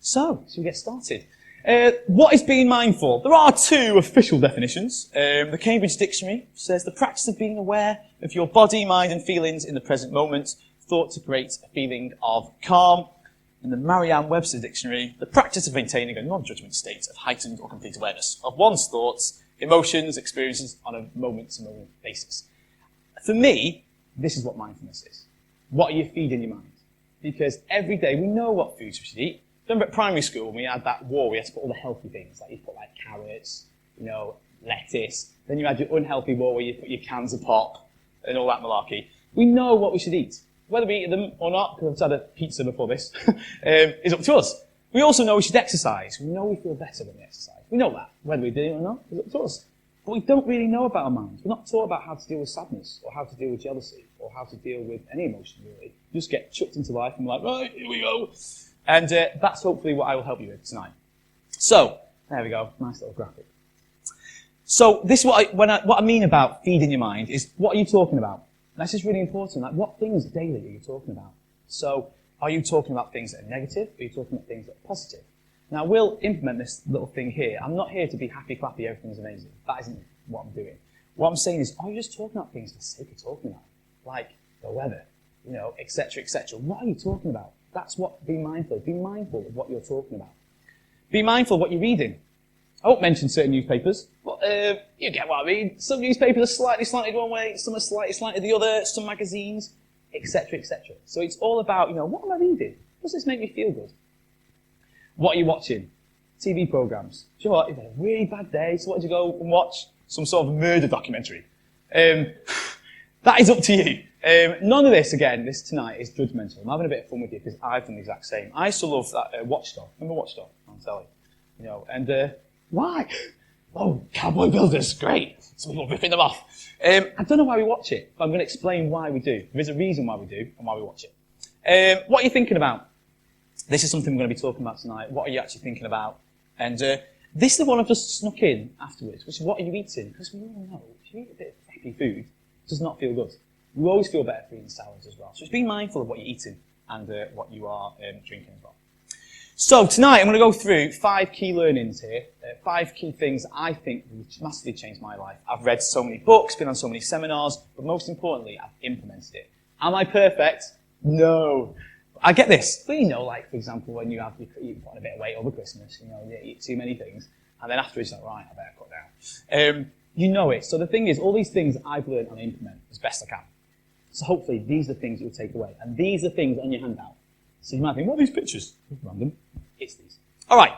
So we get started. What is being mindful? There are two official definitions. The Cambridge Dictionary says the practice of being aware of your body, mind and feelings in the present moment, thought to create a feeling of calm. In the Merriam-Webster Dictionary, the practice of maintaining a non-judgment state of heightened or complete awareness of one's thoughts, emotions, experiences on a moment-to-moment basis. For me, this is what mindfulness is. What are you feeding your mind? Because every day we know what foods we should eat. Remember at primary school when we had that wall, we had to put all the healthy things, like you put like carrots, lettuce. Then you had your unhealthy wall where you put your cans of pop and all that malarkey. We know what we should eat. Whether we eat them or not, because I've had a pizza before this, is up to us. We also know we should exercise. We know we feel better when we exercise. We know that. Whether we do it or not, is up to us. But we don't really know about our minds. We're not taught about how to deal with sadness, or how to deal with jealousy, or how to deal with any emotion, really. You just get chucked into life and we're like, right, here we go. And that's hopefully what I will help you with tonight. So, there we go. Nice little graphic. So, this is what I mean about feeding your mind is, what are you talking about? That's just really important. Like, what things daily are you talking about? So, are you talking about things that are negative? Or are you talking about things that are positive? Now, we'll implement this little thing here. I'm not here to be happy, clappy, everything's amazing. That isn't what I'm doing. What I'm saying is, are you just talking about things for the sake of talking about? Like the weather, etc., etc. What are you talking about? That's what be mindful. Be mindful of what you're talking about. Be mindful of what you're reading. I won't mention certain newspapers, but you get what I mean. Some newspapers are slightly slanted one way, some are slightly slanted the other, some magazines, etc., etc. So it's all about, what am I reading? Does this make me feel good? What are you watching? TV programs. Do you know what? You've had a really bad day, so what did you go and watch? Some sort of murder documentary. That is up to you. None of this, again, this tonight is judgmental. I'm having a bit of fun with you because I've done the exact same. I still love that Watchdog. Remember Watchdog on telly? And why? Oh, cowboy builders, great. Some people ripping them off. I don't know why we watch it, but I'm going to explain why we do. There is a reason why we do and why we watch it. What are you thinking about? This is something we're going to be talking about tonight. What are you actually thinking about? And this is the one I've just snuck in afterwards, which is what are you eating? Because we all know if you eat a bit of crappy food, it does not feel good. You always feel better for eating salads as well. So just being mindful of what you're eating and what you are drinking as well. So tonight I'm going to go through 5 key learnings here, 5 key things that I think massively changed my life. I've read so many books, been on so many seminars, but most importantly, I've implemented it. Am I perfect? No. I get this. But like, for example, when you put on a bit of weight over Christmas, you eat too many things, and then afterwards you're like, right, I better cut down. You know it. So the thing is, all these things I've learned and implement as best I can. So hopefully these are the things you'll take away. And these are things on your handout. So you might think, what are these pictures? Random. It's these. All right.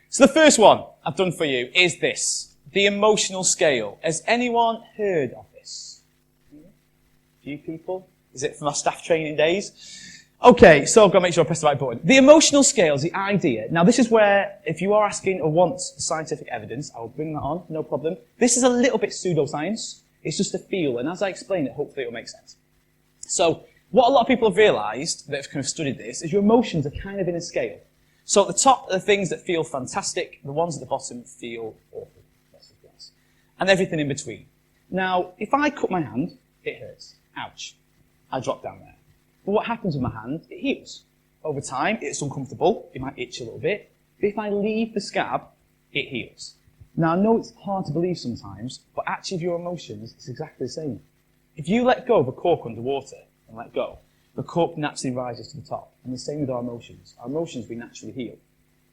So the first one I've done for you is this. The emotional scale. Has anyone heard of this? A few people? Is it from our staff training days? Okay, so I've got to make sure I press the right button. The emotional scale is the idea. Now this is where, if you are asking or want scientific evidence, I will bring that on, no problem. This is a little bit pseudoscience. It's just a feel, and as I explain it, hopefully it will make sense. So, what a lot of people have realised, that have kind of studied this, is your emotions are kind of in a scale. So at the top are the things that feel fantastic, the ones at the bottom feel awful. That's the case. And everything in between. Now, if I cut my hand, it hurts. Ouch. I drop down there. But what happens with my hand? It heals. Over time, it's uncomfortable. It might itch a little bit. But if I leave the scab, it heals. Now, I know it's hard to believe sometimes, but actually with your emotions, it's exactly the same. If you let go of a cork underwater and let go, the cork naturally rises to the top. And the same with our emotions. Our emotions we naturally heal.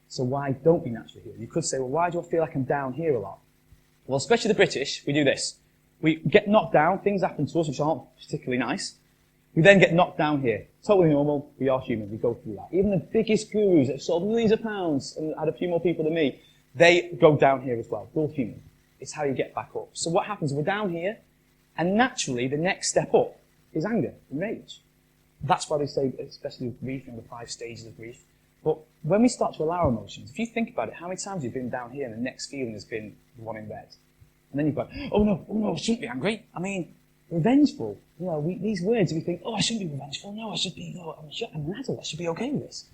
So why don't we naturally heal? You could say, well, why do I feel like I'm down here a lot? Well, especially the British, we do this. We get knocked down, things happen to us which aren't particularly nice. We then get knocked down here. Totally normal, we are human, we go through that. Even the biggest gurus that have sold millions of pounds and had a few more people than me, they go down here as well. We're all human. It's how you get back up. So what happens? We're down here, and naturally the next step up is anger and rage. That's why they say, especially with grief, the 5 stages of grief. But when we start to allow our emotions, if you think about it, how many times you've been down here and the next feeling has been the one in red? And then you've got, oh no, I shouldn't be angry. I mean, revengeful. These words, we think, oh, I shouldn't be revengeful. No, I should be, I'm an adult. I should be okay with this.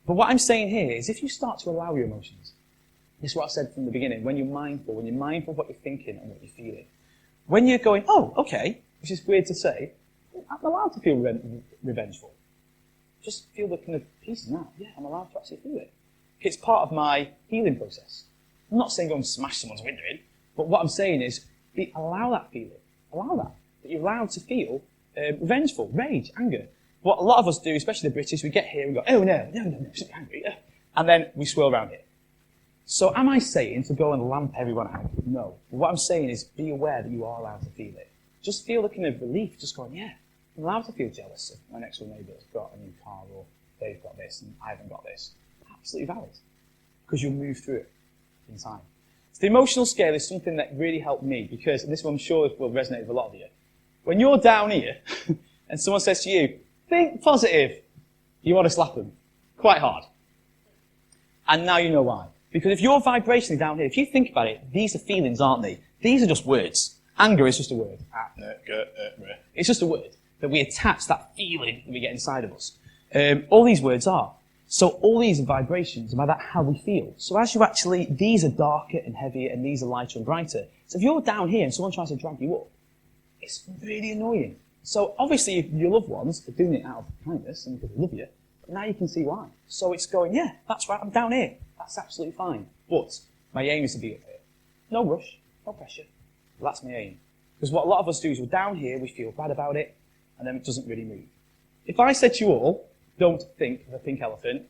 But what I'm saying here is if you start to allow your emotions, this is what I said from the beginning, when you're mindful of what you're thinking and what you're feeling, when you're going, oh, okay, which is weird to say, I'm allowed to feel revengeful. Just feel the kind of peace in that. Yeah, I'm allowed to actually feel it. It's part of my healing process. I'm not saying go and smash someone's window in, but what I'm saying is allow that feeling. Allow that. That you're allowed to feel revengeful, rage, anger. What a lot of us do, especially the British, we get here and go, oh no, shouldn't be angry. And then we swirl around it. So am I saying to go and lamp everyone out? No. What I'm saying is be aware that you are allowed to feel it. Just feel the kind of relief, just going, yeah, I'm allowed to feel jealous of my next door neighbour that's got a new car, or they've got this and I haven't got this. Absolutely valid. Because you'll move through it in time. So the emotional scale is something that really helped me, because, and this one I'm sure will resonate with a lot of you. When you're down here and someone says to you, think positive, you want to slap them quite hard. And now you know why. Because if you're vibrationally down here, if you think about it, these are feelings, aren't they? These are just words. Anger is just a word. It's just a word that we attach that feeling that we get inside of us. All these words are. So all these are vibrations about how we feel. So as you actually, these are darker and heavier and these are lighter and brighter. So if you're down here and someone tries to drag you up, it's really annoying. So obviously your loved ones are doing it out of kindness and because they love you, but now you can see why. So it's going, yeah, that's right, I'm down here. That's absolutely fine. But my aim is to be up here. No rush, no pressure. But that's my aim. Because what a lot of us do is we're down here, we feel bad about it, and then it doesn't really move. If I said to you all, don't think of a pink elephant,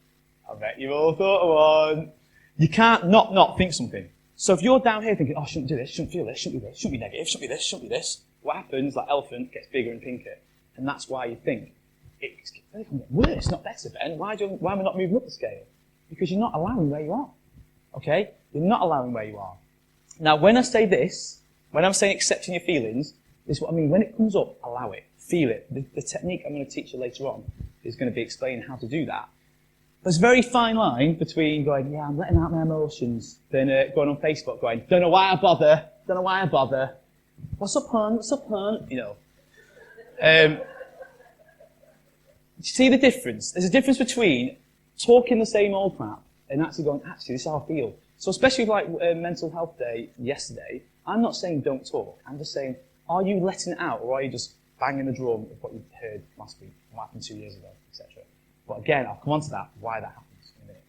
I bet you all thought of one. You can't not think something. So if you're down here thinking, oh, I shouldn't do this, shouldn't feel this, shouldn't be this, shouldn't be negative, shouldn't be this, shouldn't be this, what happens, that elephant gets bigger and pinker. And that's why you think, it's going to get worse, not better, Ben. Why am I not moving up the scale? Because you're not allowing where you are. Okay? You're not allowing where you are. Now, when I say this, when I'm saying accepting your feelings, this is what I mean. When it comes up, allow it. Feel it. The technique I'm going to teach you later on is going to be explaining how to do that. There's a very fine line between going, yeah, I'm letting out my emotions, then going on Facebook going, don't know why I bother, don't know why I bother. What's up, hon? What's up, hon? You know. Do you see the difference? There's a difference between talking the same old crap and actually going, actually, this is how I feel. So especially with like Mental Health Day yesterday, I'm not saying don't talk. I'm just saying, are you letting it out, or are you just banging the drum of what you heard last week, what happened 2 years ago, etc. But again, I'll come on to that, why that happens in a minute.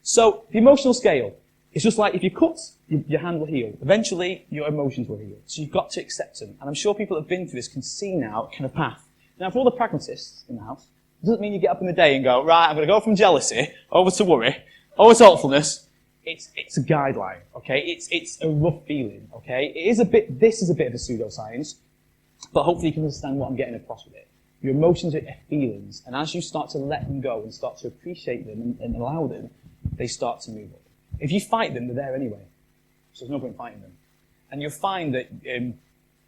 So the emotional scale, it's just like if you cut, your hand will heal. Eventually, your emotions will heal. So you've got to accept them. And I'm sure people that have been through this can see now kind of path. Now, for all the pragmatists in the house, it doesn't mean you get up in the day and go, right, I'm going to go from jealousy over to worry, over to hopefulness. It's a guideline, okay? It's a rough feeling, okay? This is a bit of a pseudoscience, but hopefully you can understand what I'm getting across with it. Your emotions are feelings, and as you start to let them go and start to appreciate them and allow them, they start to move up. If you fight them, they're there anyway. So there's no point fighting them. And you'll find that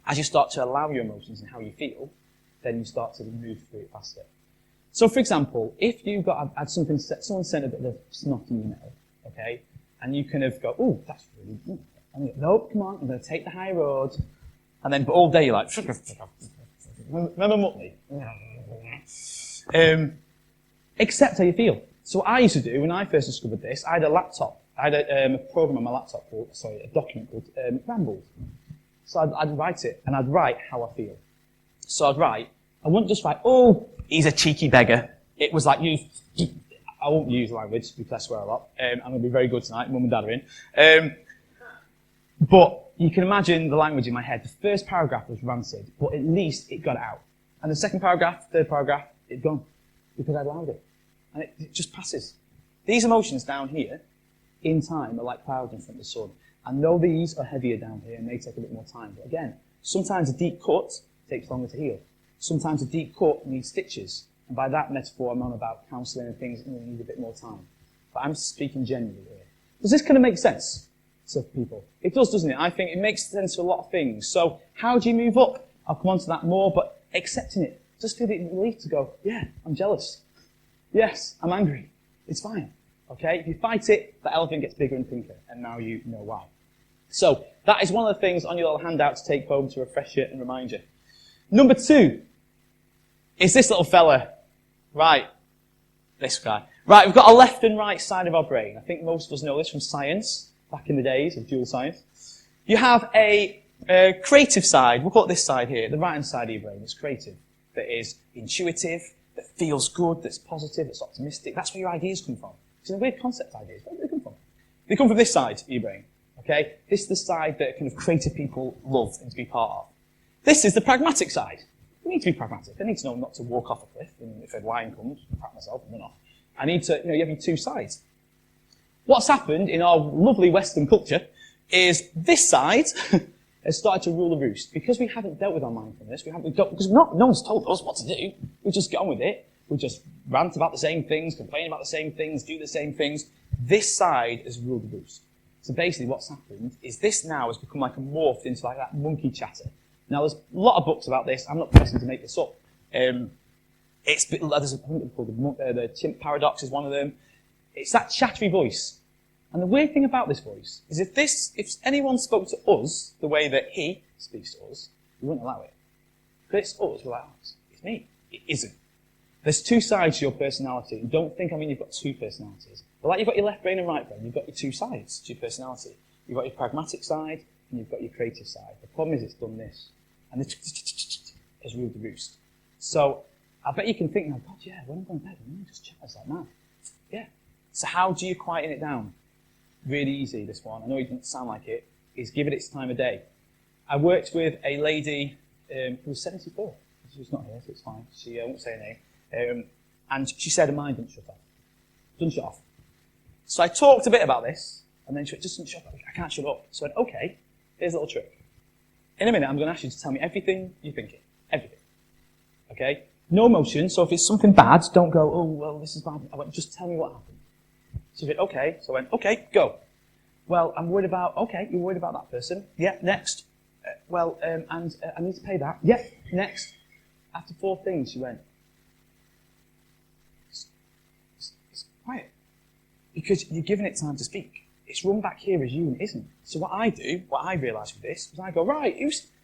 as you start to allow your emotions and how you feel, then you start to move through it faster. So, for example, if you had something, someone sent a bit of a snotty email, okay, and you kind of go, oh, that's really good. And you go, nope, come on, I'm going to take the high road. And then, but all day you're like, remember Muttley? Accept how you feel. So what I used to do, when I first discovered this, I had a laptop. I had a program on my laptop a document called Rambles. So I'd write it, and I'd write how I feel. So I'd write, I wouldn't just write, oh, he's a cheeky beggar. It was like, I won't use language because I swear a lot. I'm going to be very good tonight, Mum and Dad are in. But you can imagine the language in my head. The first paragraph was rancid, but at least it got out. And the second paragraph, third paragraph, it's gone. Because I allowed it. And it just passes. These emotions down here, in time, are like clouds in front of the sun. I know these are heavier down here and they take a bit more time. But again, sometimes a deep cut takes longer to heal. Sometimes a deep cut needs stitches. And by that metaphor, I'm on about counselling and things that need a bit more time. But I'm speaking genuinely here. Does this kind of make sense to people? It does, doesn't it? I think it makes sense to a lot of things. So how do you move up? I'll come on to that more, but accepting it. Just feel the relief to go, yeah, I'm jealous. Yes, I'm angry. It's fine. Okay? If you fight it, the elephant gets bigger and pinker, and now you know why. So that is one of the things on your little handout to take home to refresh you and remind you. Number 2 is this little fella. Right. This guy. Right, we've got a left and right side of our brain. I think most of us know this from science, back in the days of dual science. You have a creative side. We'll call it this side here, the right-hand side of your brain. It's creative. That is intuitive, that feels good, that's positive, that's optimistic. That's where your ideas come from. It's a weird concept ideas. Where do they come from? They come from this side of your brain. Okay? This is the side that kind of creative people love and to be part of. This is the pragmatic side. We need to be pragmatic. I need to know not to walk off a cliff, and if a lion comes, pat myself and run off. I need to, you have your two sides. What's happened in our lovely Western culture is this side has started to rule the roost. Because we haven't dealt with our mindfulness, because no one's told us what to do, we just get on with it. We just rant about the same things, complain about the same things, do the same things. This side has ruled the roost. So basically what's happened is this now has become like a morphed into like that monkey chatter. Now there's a lot of books about this. I'm not pressing to make this up. There's a book called the Chimp Paradox is one of them. It's that chattery voice. And the weird thing about this voice is if anyone spoke to us the way that he speaks to us, we wouldn't allow it. But it's us, we're like, oh, it's me. It isn't. There's two sides to your personality. And don't think, you've got two personalities. But like you've got your left brain and right brain, you've got your two sides to your personality. You've got your pragmatic side and you've got your creative side. The problem is it's done this. And it has ruled the roost. So I bet you can think now, God, yeah, when I'm going to bed, I'm just chat like that. Yeah. So how do you quieten it down? Really easy, this one. I know it doesn't sound like it. Is give it its time of day. I worked with a lady who was 74. She's not here, so it's fine. She won't say her name. And she said her mind didn't shut off. Doesn't shut off. So I talked a bit about this, and then she went, just doesn't shut off. I can't shut up. So I went, okay, here's a little trick. In a minute, I'm going to ask you to tell me everything you're thinking. Everything. Okay? No emotion, so if it's something bad, don't go, oh, well, this is bad. I went, just tell me what happened. She said, okay. So I went, okay, go. Well, I'm worried about, okay, you're worried about that person. Yeah, next. I need to pay that. Yeah, next. After 4 things, she went, it's quiet. Because you're giving it time to speak. It's run back here as you and it isn't. So what I realised with this, was I go, right,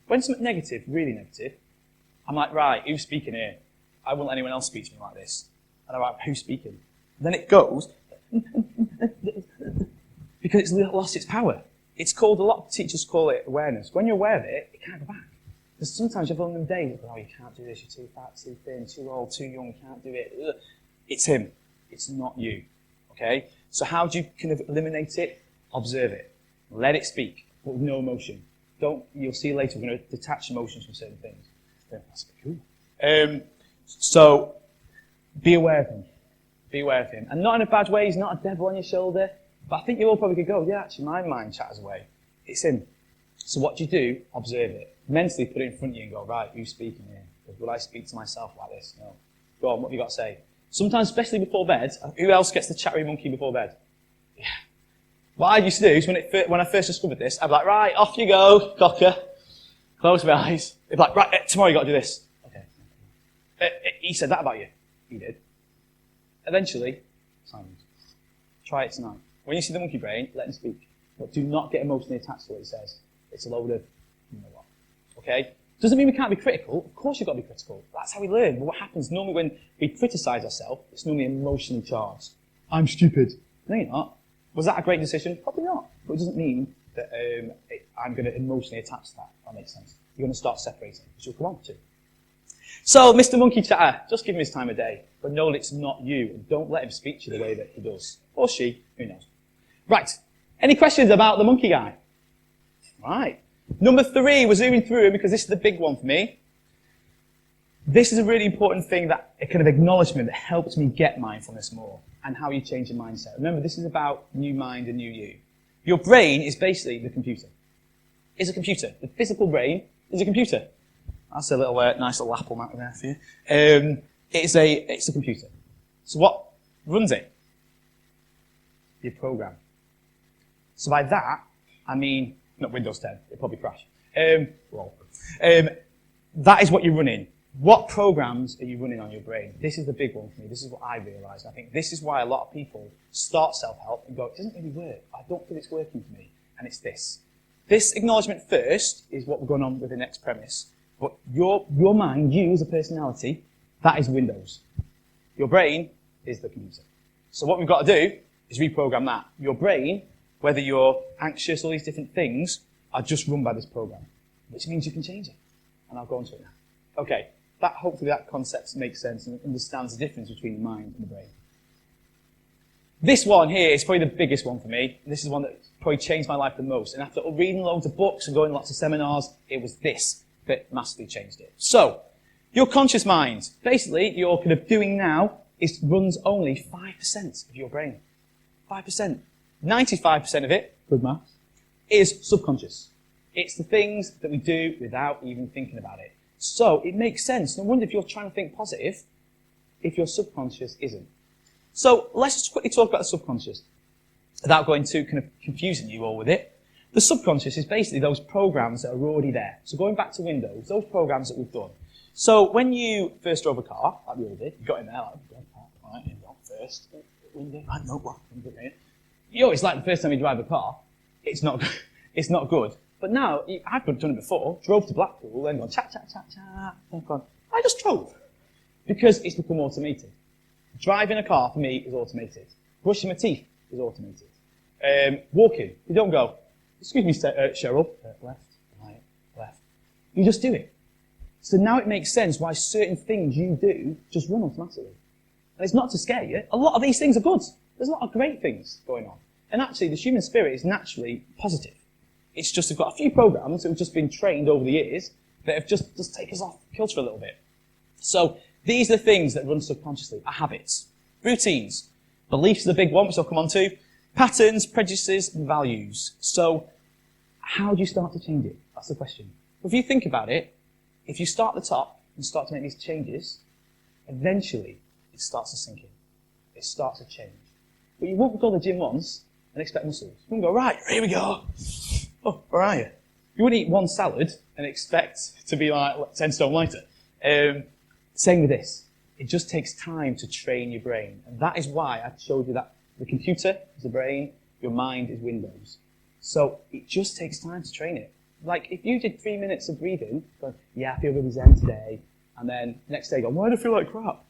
when something negative, really negative, I'm like, right, who's speaking here? I won't let anyone else speak to me like this. And I'm like, who's speaking? And then it goes, because it's lost its power. It's called, a lot of teachers call it awareness. When you're aware of it, it can't go back. Because sometimes you have one of them days, oh, you can't do this, you're too fat, too thin, too old, too young, you can't do it. Ugh. It's him. It's not you. Okay? So how do you kind of eliminate it? Observe it. Let it speak, but with no emotion. You'll see later, we're going to detach emotions from certain things. That's cool. So, be aware of him. Be aware of him. And not in a bad way, he's not a devil on your shoulder. But I think you all probably could go, yeah, actually, my mind chatters away. It's him. So what do you do? Observe it. Mentally put it in front of you and go, right, who's speaking here? Because will I speak to myself like this? No. Go on, what have you got to say? Sometimes, especially before bed, who else gets the chattery monkey before bed? Yeah. What I used to do is when I first discovered this, I'd be like, right, off you go, cocker. Close my eyes. It'd be like, right, tomorrow you got to do this. Okay. He said that about you. He did. Eventually, silence. Try it tonight. When you see the monkey brain, let him speak. But do not get emotionally attached to what he says. It's a load of, you know what. Okay? Doesn't mean we can't be critical. Of course you've got to be critical. That's how we learn. But what happens normally when we criticise ourselves, it's normally emotionally charged. I'm stupid. No, you're not. Was that a great decision? Probably not. But it doesn't mean that I'm going to emotionally attach to that. That makes sense. You're going to start separating, which you'll come on to. So, Mr. Monkey Chatter, just give him his time of day. But know that it's not you. And don't let him speak to you the way that he does. Or she. Who knows? Right. Any questions about the monkey guy? Right. Number 3, we're zooming through it because this is the big one for me. This is a really important thing, that a kind of acknowledgement that helps me get mindfulness more and how you change your mindset. Remember, this is about new mind and new you. Your brain is basically the computer. It's a computer. The physical brain is a computer. That's a little nice little apple matter there for you. It's a computer. So what runs it? Your program. So by that, I mean, not Windows 10, it'll probably crash. That is what you're running. What programs are you running on your brain? This is the big one for me. This is what I realised. I think this is why a lot of people start self-help and go, it doesn't really work. I don't feel it's working for me. And it's this. This acknowledgement first is what we're going on with the next premise. But your mind, you as a personality, that is Windows. Your brain is the computer. So what we've got to do is reprogram that. Your brain, whether you're anxious, all these different things, are just run by this program, which means you can change it. And I'll go into it now. Okay, hopefully that concept makes sense and understands the difference between the mind and the brain. This one here is probably the biggest one for me. This is the one that probably changed my life the most. And after reading loads of books and going to lots of seminars, it was this that massively changed it. So, your conscious mind, basically, your kind of doing now, runs only 5% of your brain. 5%. 95% of it, good maths, is subconscious. It's the things that we do without even thinking about it. So, it makes sense. No wonder if you're trying to think positive, if your subconscious isn't. So, let's just quickly talk about the subconscious, without going too kind of confusing you all with it. The subconscious is basically those programs that are already there. So going back to Windows, those programs that we've done. So when you first drove a car, like we all did, you got in there, like, right, in first, window, right, no, what, you know, it's like the first time you drive a car, it's not good. But now, I've done it before, drove to Blackpool, then gone, chat, then gone, I just drove. Because it's become automated. Driving a car, for me, is automated. Brushing my teeth is automated. Walking, you don't go, excuse me, Cheryl, left, right, left. You just do it. So now it makes sense why certain things you do just run automatically. And it's not to scare you. A lot of these things are good. There's a lot of great things going on. And actually, the human spirit is naturally positive. It's just we've got a few programs that have just been trained over the years that have just taken us off kilter a little bit. So these are the things that run subconsciously. Our habits, routines, beliefs is the big one, which I'll come on to, patterns, prejudices, and values. So how do you start to change it? That's the question. If you think about it, if you start at the top and start to make these changes, eventually it starts to sink in. It starts to change. But you won't go to the gym once and expect muscles. You won't go, right, here we go. Oh, where are you? You wouldn't eat one salad and expect to be like 10 stone lighter. Same with this. It just takes time to train your brain. And that is why I showed you that the computer is the brain, your mind is Windows. So it just takes time to train it. Like if you did 3 minutes of breathing, going, yeah, I feel really zen today, and then next day go, why do I feel like crap?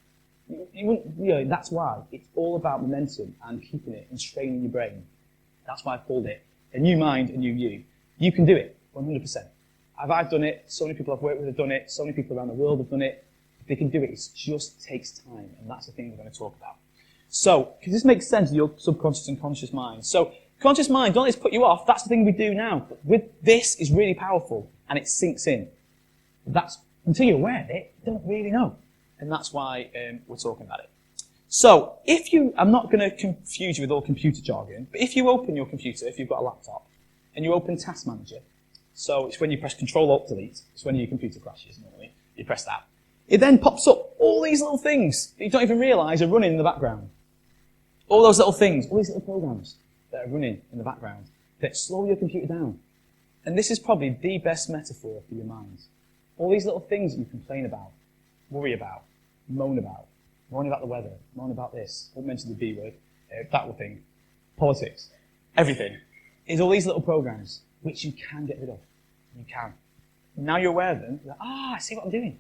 You wouldn't, that's why. It's all about momentum and keeping it and training your brain. That's why I've called it a new mind, a new you. You can do it, 100%. I've done it, so many people I've worked with have done it, so many people around the world have done it. They can do it, it just takes time, and that's the thing we're going to talk about. So, because this makes sense, your subconscious and conscious mind. So, conscious mind, don't let this put you off, that's the thing we do now. But with this is really powerful, and it sinks in. That's, until you're aware of it, you don't really know. And that's why we're talking about it. So, I'm not going to confuse you with all computer jargon, but if you open your computer, if you've got a laptop, and you open Task Manager, so it's when you press Control-Alt-Delete, it's when your computer crashes normally, you press that. It then pops up all these little things that you don't even realise are running in the background. All those little things, all these little programs that are running in the background that slow your computer down. And this is probably the best metaphor for your mind. All these little things that you complain about, worry about, moan about the weather, moan about this, I won't mention the B word, that little thing, politics, everything, is all these little programs which you can get rid of. You can. Now you're aware of them, you're like, I see what I'm doing.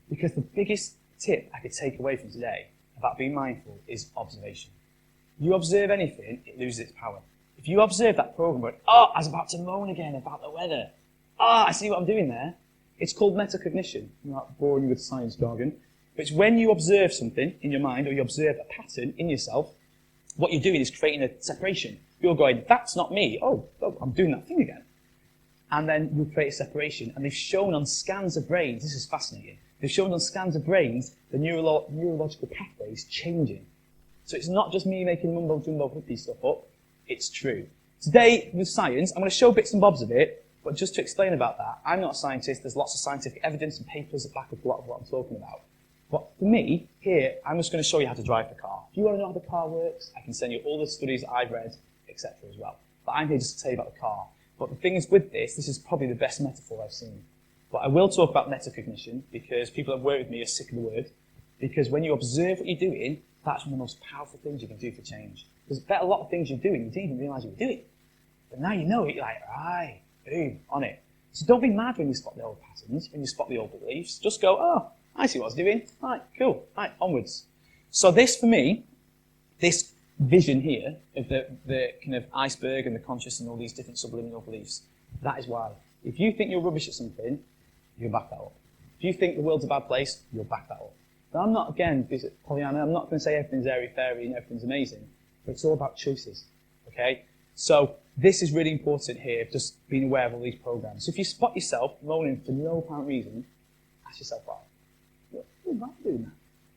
Because the biggest tip I could take away from today about being mindful is observation. You observe anything, it loses its power. If you observe that program going, I was about to moan again about the weather. I see what I'm doing there. It's called metacognition. I'm not boring you with science jargon. But it's when you observe something in your mind, or you observe a pattern in yourself, what you're doing is creating a separation. You're going, that's not me. Oh, I'm doing that thing again. And then you create a separation. And they've shown on scans of brains, this is fascinating, they've shown on scans of brains the neurological pathways changing. So it's not just me making mumbo-jumbo hippie stuff up, it's true. Today, with science, I'm going to show bits and bobs of it, but just to explain about that, I'm not a scientist, there's lots of scientific evidence and papers that back up a lot of what I'm talking about. But for me, here, I'm just going to show you how to drive the car. If you want to know how the car works, I can send you all the studies that I've read, etc. as well. But I'm here just to tell you about the car. But the thing is with this is probably the best metaphor I've seen. But I will talk about metacognition, because people that work with me are sick of the word. Because when you observe what you're doing, that's one of the most powerful things you can do for change. There's a lot of things you're doing, you didn't even realise you were doing. But now you know it, you're like, right, boom, on it. So don't be mad when you spot the old patterns, when you spot the old beliefs. Just go, I see what I was doing. Right, cool, right, onwards. So this, for me, this vision here of the kind of iceberg and the conscious and all these different subliminal beliefs, that is why. If you think you're rubbish at something, you'll back that up. If you think the world's a bad place, you'll back that up. Now, I'm not, again, Pollyanna, I'm not going to say everything's airy-fairy and everything's amazing, but it's all about choices, okay? So this is really important here, just being aware of all these programs. So if you spot yourself moaning for no apparent reason, ask yourself why. Why am I doing that?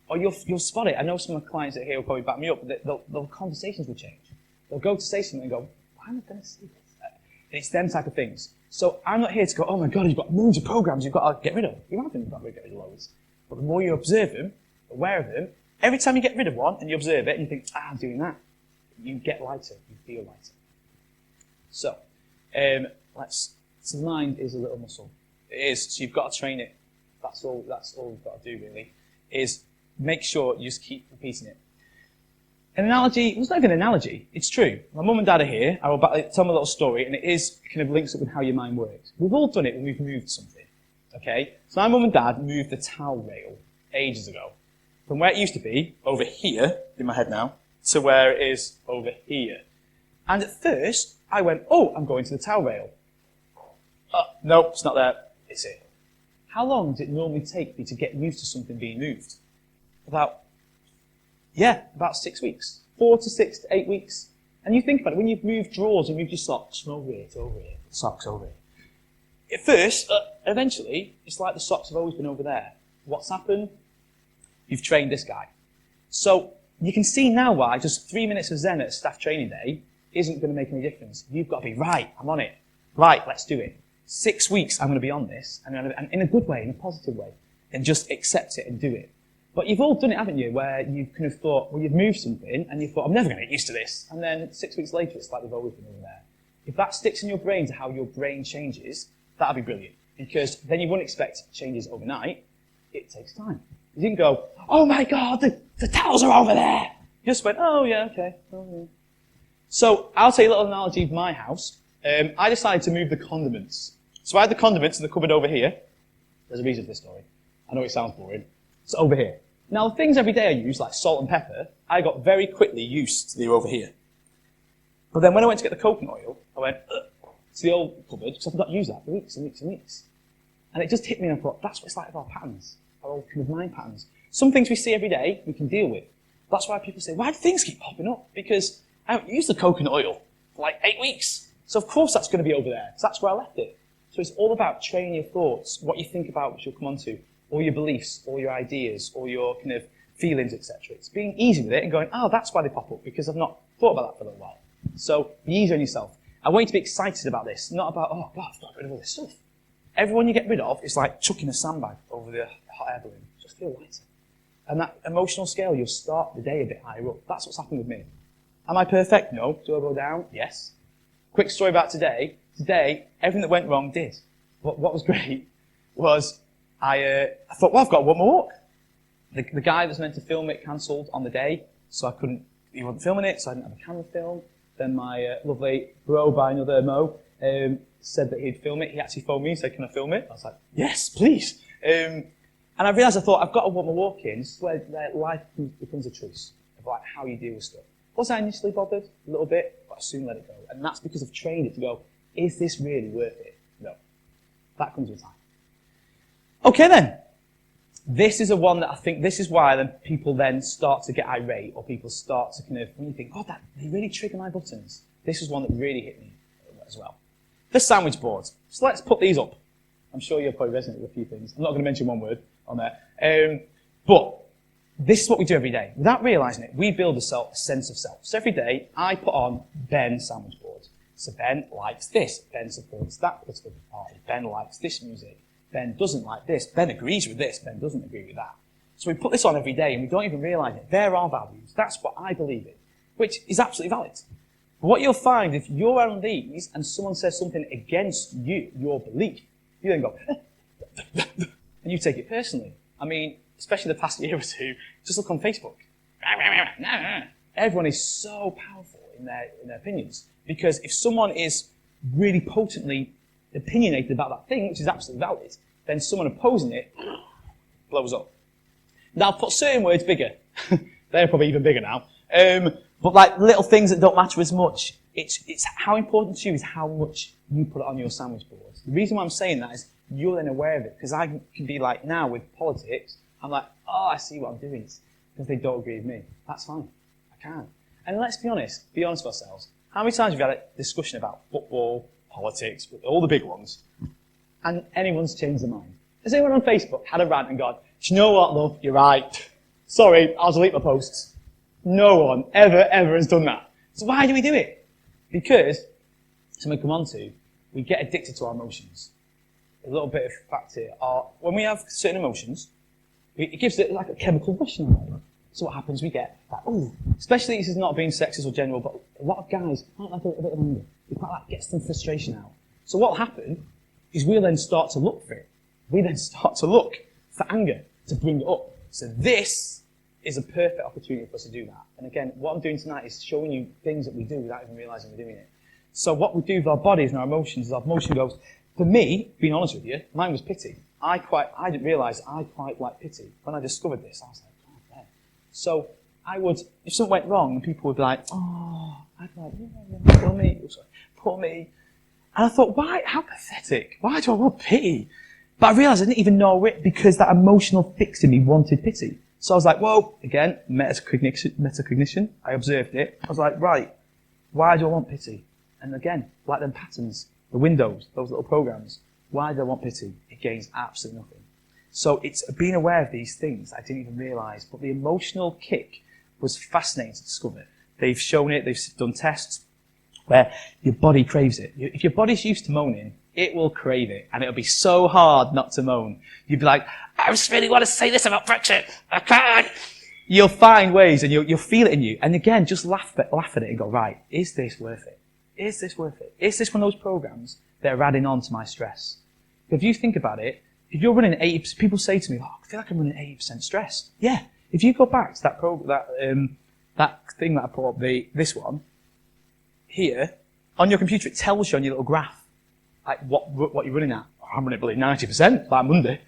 Or you'll spot it. I know some of my clients that here will probably back me up, but the conversations will change. They'll go to say something and go, why am I going to say this? And it's them type of things. So I'm not here to go, oh my God, you've got millions of programs you've got to get rid of. You haven't got to get rid of loads. But the more you observe them, aware of them, every time you get rid of one and you observe it and you think, I'm doing that, you get lighter, you feel lighter. So, so the mind is a little muscle. It is, so you've got to train it. That's all you've got to do really, is make sure you just keep repeating it. An analogy, it's not even an analogy, it's true. My mum and dad are here, I will tell them a little story, and it is kind of links up with how your mind works. We've all done it when we've moved something, okay? So my mum and dad moved the towel rail ages ago, from where it used to be, over here, in my head now, to where it is over here. And at first, I went, oh, I'm going to the towel rail. Oh, no, it's not there, it's here. How long does it normally take for you to get used to something being moved? About 6 weeks. 4 to 6 to 8 weeks. And you think about it, when you've moved drawers and moved your socks from over here to over here, socks over here. At first, eventually, it's like the socks have always been over there. What's happened? You've trained this guy. So you can see now why just 3 minutes of Zen at a staff training day isn't going to make any difference. You've got to be, right, I'm on it. Right, let's do it. 6 weeks, I'm going to be on this, and in a good way, in a positive way, and just accept it and do it. But you've all done it, haven't you, where you've kind of thought, well, you've moved something, and you thought, I'm never going to get used to this. And then 6 weeks later, it's like they've always been over there. If that sticks in your brain to how your brain changes, that'll be brilliant. Because then you wouldn't expect changes overnight. It takes time. You didn't go, oh my God, the towels are over there. You just went, oh yeah, okay. Oh, yeah. So I'll tell you a little analogy of my house. I decided to move the condiments. So I had the condiments in the cupboard over here. There's a reason for this story. I know it sounds boring. It's over here. Now, the things every day I use, like salt and pepper, I got very quickly used to the over here. But then when I went to get the coconut oil, I went to the old cupboard, because I've not used that for weeks and weeks and weeks. And it just hit me and I thought, that's what it's like with our patterns, our old kind of mind patterns. Some things we see every day, we can deal with. That's why people say, why do things keep popping up? Because I haven't used the coconut oil for like 8 weeks. So of course that's going to be over there, because that's where I left it. So it's all about training your thoughts, what you think about, which you'll come on to, all your beliefs, all your ideas, all your kind of feelings, etc. It's being easy with it and going, oh, that's why they pop up, because I've not thought about that for a little while. So be easy on yourself. I want you to be excited about this, not about, oh, God, I've got rid of all this stuff. Everyone you get rid of is like chucking a sandbag over the hot air balloon. Just feel lighter. And that emotional scale, you'll start the day a bit higher up. That's what's happened with me. Am I perfect? No. Do I go down? Yes. Quick story about today. Today, everything that went wrong did. What was great was I thought, well, I've got one more walk. The guy that was meant to film it cancelled on the day, so he wasn't filming it, so I didn't have a camera film. Then my lovely bro by another Mo said that he'd film it. He actually phoned me and said, can I film it? I was like, yes, please. And I realised, I thought, I've got to want my walk in. This is where life becomes a choice of like how you deal with stuff. Was I initially bothered? A little bit, but I soon let it go. And that's because I've trained it to go, is this really worth it? No. That comes with time. Okay then. This is a one that I think, this is why then people then start to get irate, or people start to kind of, when you think, oh, they really trigger my buttons. This is one that really hit me as well. The sandwich boards. So let's put these up. I'm sure you'll probably resonate with a few things. I'm not going to mention one word on there. But this is what we do every day. Without realising it, we build a sense of self. So every day, I put on Ben sandwich board. So Ben likes this. Ben supports that political party. Ben likes this music. Ben doesn't like this. Ben agrees with this. Ben doesn't agree with that. So we put this on every day and we don't even realise it. They're our values. That's what I believe in, which is absolutely valid. But what you'll find, if you're on these and someone says something against you, your belief, you then go, and you take it personally. I mean, especially the past year or two, just look on Facebook. Everyone is so powerful in their opinions. Because if someone is really potently opinionated about that thing, which is absolutely valid, then someone opposing it blows up. Now, put certain words bigger. They're probably even bigger now. But like little things that don't matter as much, it's how important to you is how much you put it on your sandwich board. The reason why I'm saying that is you're then aware of it. Because I can be like, now with politics, I'm like, oh, I see what I'm doing. Because they don't agree with me. That's fine. I can. And let's be honest with ourselves. How many times have we had a discussion about football, politics, all the big ones, and anyone's changed their mind? Has anyone on Facebook had a rant and gone, do you know what, love, you're right. Sorry, I'll delete my posts. No one ever has done that. So why do we do it? Because, something we come on to, we get addicted to our emotions. A little bit of fact here. When we have certain emotions, it gives it like a chemical rush in our body. So what happens? We get that, especially this is not being sexist or general, but a lot of guys quite like a bit of anger. It quite like gets some frustration out. So what will happen is we'll then start to look for it. We then start to look for anger to bring it up. So this is a perfect opportunity for us to do that. And again, what I'm doing tonight is showing you things that we do without even realizing we're doing it. So what we do with our bodies and our emotions is our emotion goes, for me, being honest with you, mine was pity. I didn't realize I quite like pity. When I discovered this, I was like, God, yeah. So I would, if something went wrong, people would be like, I'd be like, yeah, poor me. And I thought, why, how pathetic. Why do I want pity? But I realized I didn't even know it because that emotional fix in me wanted pity. So I was like, whoa, again, metacognition. I observed it. I was like, right, why do I want pity? And again, like them patterns, the windows, those little programs, why do I want pity? It gains absolutely nothing. So it's being aware of these things I didn't even realize, but the emotional kick was fascinating to discover. They've shown it, they've done tests where your body craves it. If your body's used to moaning, it will crave it, and it'll be so hard not to moan. You'd be like, I just really want to say this about Brexit. I can't. You'll find ways, and you'll feel it in you. And again, just laugh at it and go, right, is this worth it? Is this worth it? Is this one of those programs that are adding on to my stress? If you think about it, if you're running 80%, people say to me, I feel like I'm running 80% stressed. Yeah. If you go back to that that thing that I put up, this one, here, on your computer, it tells you on your little graph, like what you're running at. I'm running at 90%, like Monday.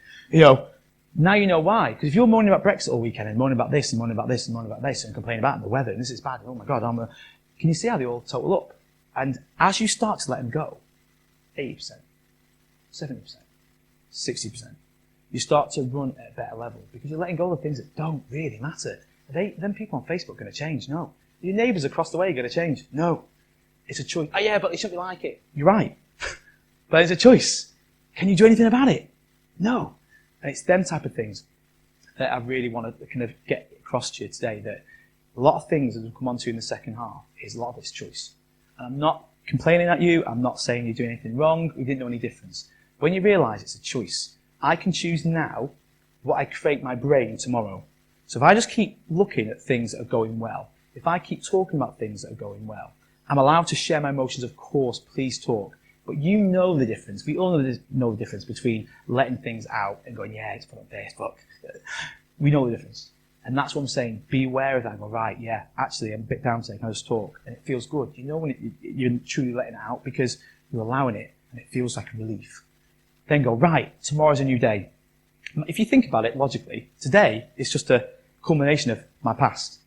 Now you know why. Because if you're moaning about Brexit all weekend and moaning about this and moaning about this and moaning about this and complaining about the weather and this is bad, oh my God, can you see how they all total up? And as you start to let them go, 80%, 70%, 60%, you start to run at a better level because you're letting go of things that don't really matter. Them people on Facebook are going to change? No. Your neighbours across the way are going to change? No. It's a choice. Oh yeah, but they shouldn't be like it. You're right. But it's a choice. Can you do anything about it? No. And it's them type of things that I really want to kind of get across to you today, that a lot of things that we'll come on to in the second half is a lot of it's choice. And I'm not complaining at you. I'm not saying you're doing anything wrong. We didn't know any difference. When you realise it's a choice, I can choose now what I create my brain tomorrow. So if I just keep looking at things that are going well, if I keep talking about things that are going well, I'm allowed to share my emotions, of course, please talk. But you know the difference. We all know the difference between letting things out and going, yeah, it's put on Facebook. We know the difference. And that's what I'm saying. Be aware of that. Go, right, yeah, actually, I'm a bit down today. Can I just talk? And it feels good. You know when you're truly letting it out because you're allowing it and it feels like a relief. Then go, right, tomorrow's a new day. If you think about it logically, today is just a culmination of my past.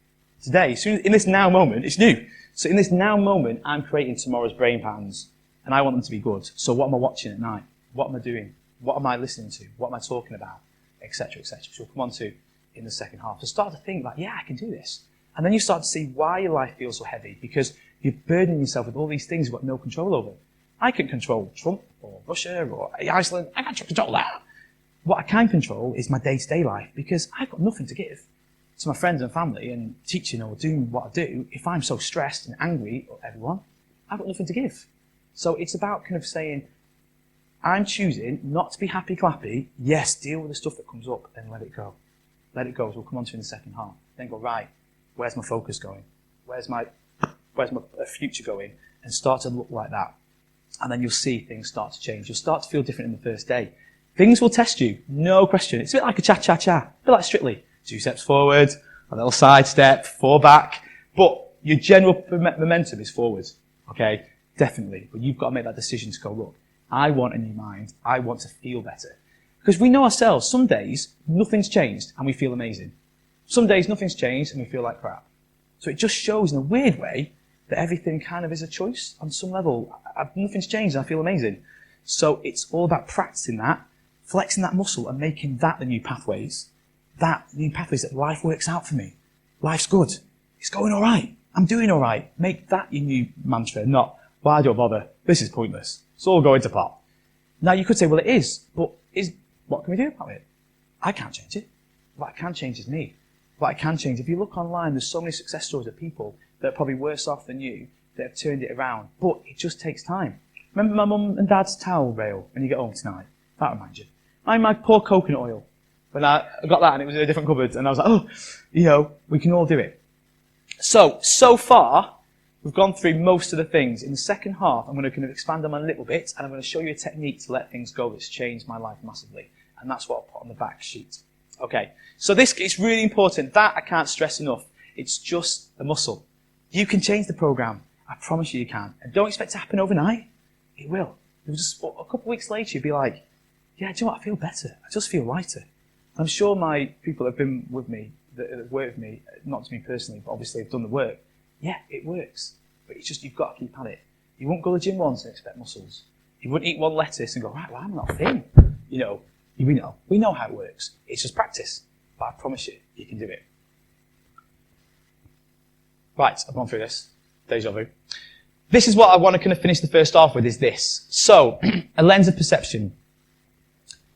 Today, in this now moment, it's new. So in this now moment, I'm creating tomorrow's brain patterns. And I want them to be good. So what am I watching at night? What am I doing? What am I listening to? What am I talking about? Etc., etc. Which we'll come on to in the second half. So start to think like, yeah, I can do this. And then you start to see why your life feels so heavy, because you're burdening yourself with all these things you've got no control over. I can control Trump or Russia or Iceland. I can't control that. What I can control is my day-to-day life, because I've got nothing to give to my friends and family and teaching or doing what I do. If I'm so stressed and angry at everyone, I've got nothing to give. So it's about kind of saying, I'm choosing not to be happy-clappy. Yes, deal with the stuff that comes up and let it go. Let it go, as we'll come on to in the second half. Then go, right, where's my focus going? Where's my future going? And start to look like that. And then you'll see things start to change. You'll start to feel different in the first day. Things will test you, no question. It's a bit like a cha-cha-cha. A bit like Strictly. 2 steps forward, a little side step, 4 back. But your general momentum is forward, okay? Definitely. But you've got to make that decision to go, look, I want a new mind. I want to feel better. Because we know ourselves, some days, nothing's changed and we feel amazing. Some days, nothing's changed and we feel like crap. So it just shows in a weird way that everything kind of is a choice on some level. Nothing's changed and I feel amazing. So it's all about practicing that, flexing that muscle and making that the new pathways. That new pathways that life works out for me. Life's good. It's going all right. I'm doing all right. Make that your new mantra, not, why do I bother? This is pointless. It's all going to pot. Now, you could say, well, it is, but what can we do about it? I can't change it. What I can change is me. What I can change, if you look online, there's so many success stories of people that are probably worse off than you that have turned it around, but it just takes time. Remember my mum and dad's towel rail when you get home tonight? That reminds you. My poor coconut oil. When I got that and it was in a different cupboard, and I was like, oh, we can all do it. So far, we've gone through most of the things. In the second half, I'm going to kind of expand on them a little bit, and I'm going to show you a technique to let things go that's changed my life massively. And that's what I'll put on the back sheet. Okay, so this is really important. That I can't stress enough. It's just a muscle. You can change the program. I promise you can. And don't expect it to happen overnight. It will. Just a couple of weeks later, you'll be like, yeah, do you know what? I feel better. I just feel lighter. I'm sure my people that have been with me, that have worked with me, not to me personally, but obviously have done the work. Yeah, it works. But it's just, you've got to keep at it. You won't go to the gym once and expect muscles. You wouldn't eat one lettuce and go, right, well, I'm not thin. We know how it works. It's just practice. But I promise you, you can do it. Right, I've gone through this. Deja vu. This is what I want to kind of finish the first half with, is this. So, a lens of perception.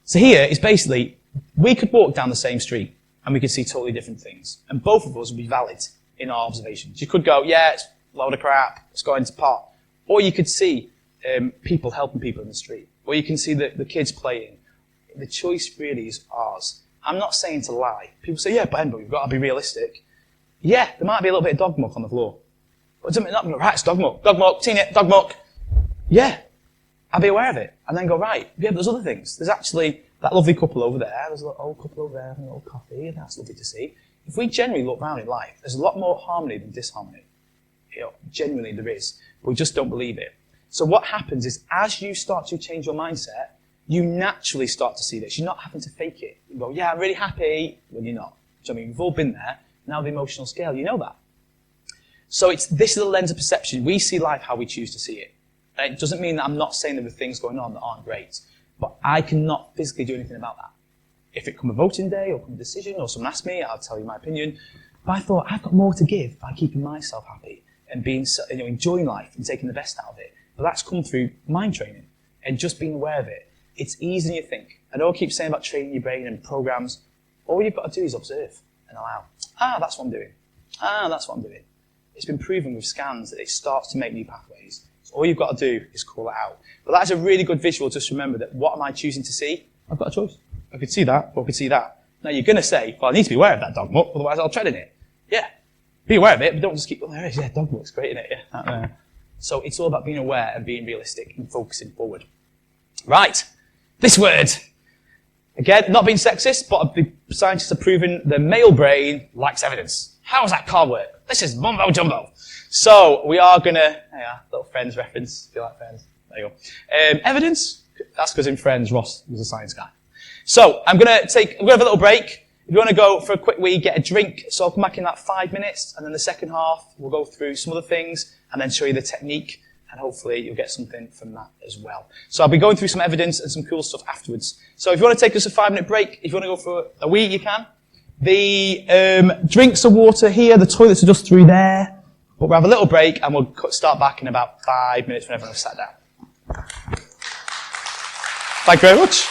So here is basically, we could walk down the same street and we could see totally different things. And both of us would be valid in our observations. You could go, yeah, it's a load of crap, it's going to pot. Or you could see people helping people in the street. Or you can see the kids playing. The choice really is ours. I'm not saying to lie. People say, yeah, but we've got to be realistic. Yeah, there might be a little bit of dog muck on the floor. But it doesn't mean, right, it's dog muck, seen it, dog muck. Yeah, I'll be aware of it. And then go, right, yeah, but there's other things. There's actually that lovely couple over there, there's a little old couple over there having a little coffee, and that's lovely to see. If we generally look around in life, there's a lot more harmony than disharmony. Genuinely there is. But we just don't believe it. So what happens is, as you start to change your mindset, you naturally start to see this. You're not having to fake it. You go, yeah, I'm really happy, when you're not. So, we've all been there. Now the emotional scale, you know that. So this is the lens of perception. We see life how we choose to see it. And it doesn't mean that I'm not saying there are things going on that aren't great, but I cannot physically do anything about that. If it come a voting day or come a decision or someone asks me, I'll tell you my opinion. But I thought I've got more to give by keeping myself happy and being, enjoying life and taking the best out of it. But that's come through mind training and just being aware of it. It's easier than you think. I know I keep saying about training your brain and programs. All you've got to do is observe and allow. That's what I'm doing. That's what I'm doing. It's been proven with scans that it starts to make new pathways. So all you've got to do is call it out. But that's a really good visual. Just remember that what am I choosing to see? I've got a choice. I could see that, or I could see that. Now you're going to say, well, I need to be aware of that dog muck, otherwise I'll tread in it. Yeah. Be aware of it, but don't just keep, there it is, yeah, dog muck's great, isn't it? Yeah. So it's all about being aware and being realistic and focusing forward. Right. This word. Again, not being sexist, but the scientists have proven the male brain likes evidence. How does that card work? This is mumbo jumbo. So we are gonna, little Friends reference, if you like Friends. There you go. Evidence? That's because in Friends, Ross was a science guy. So I'm gonna have a little break. If you want to go for a quick wee, get a drink. So I'll come back in that 5 minutes, and then the second half, we'll go through some other things, and then show you the technique, and hopefully you'll get something from that as well. So I'll be going through some evidence and some cool stuff afterwards. So if you want to take us a 5-minute break, if you want to go for a wee, you can. The drinks are water here, the toilets are just through there. But we'll have a little break, and we'll start back in about 5 minutes when everyone's sat down. Thank you very much.